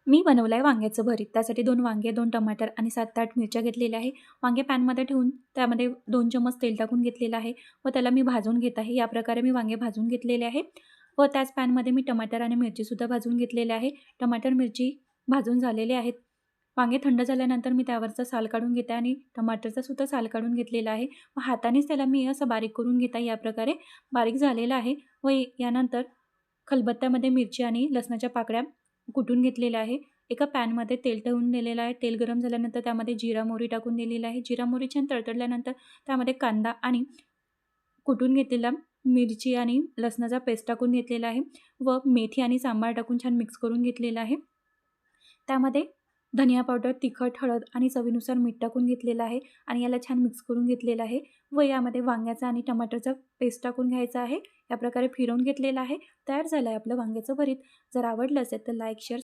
मी बनवलं आहे वांग्याचं भरीत. त्यासाठी 2 वांगे, 2 टमाटर आणि 7 ते 8 मिरच्या घेतलेल्या आहे. वांगे पॅनमध्ये ठेवून त्यामध्ये 2 चमच तेल टाकून घेतलेलं आहे व त्याला मी भाजून घेत आहे. या प्रकारे मी वांगे भाजून घेतलेले आहे व त्याच पॅनमध्ये मी टमाटर आणि मिरचीसुद्धा भाजून घेतलेले आहे. टमाटर, मिरची भाजून झालेले आहेत. वांगे थंड झाल्यानंतर मी त्यावरचा साल काढून घेते आणि टमाटरचा सुद्धा साल काढून घेतलेला आहे व हातानेच त्याला मी असं बारीक करून घेत आहे. या प्रकारे बारीक झालेलं आहे व यानंतर खलबत्त्यामध्ये मिरची आणि लसणाच्या पाकळ्या कुटून घेतलेल्या आहे. एका पॅनमध्ये तेल ठेवून दिलेलं आहे. तेल गरम झाल्यानंतर त्यामध्ये जिरा, मोहरी टाकून दिलेलं आहे. जिरा, मोहरी छान तडतडल्यानंतर त्यामध्ये कांदा आणि कुटून घेतलेला मिरची आणि लसणाचा पेस्ट टाकून घेतलेला आहे व मेथी आणि सांबार टाकून छान मिक्स करून घेतलेलं आहे. त्यामध्ये धनिया पावडर, तिखट, हळद आणि चवीनुसार मीठ टाकून घेतलेलं आहे आणि याला छान मिक्स करून घेतलेलं आहे व यामध्ये वांग्याचा आणि टमाटरचा पेस्ट टाकून घ्यायचा आहे. या प्रकारे फिरवून घेतलेलं आहे. तयार झालं आहे आपलं वांग्याचं भरीत. जर आवडलं असेल तर लाईक, शेअर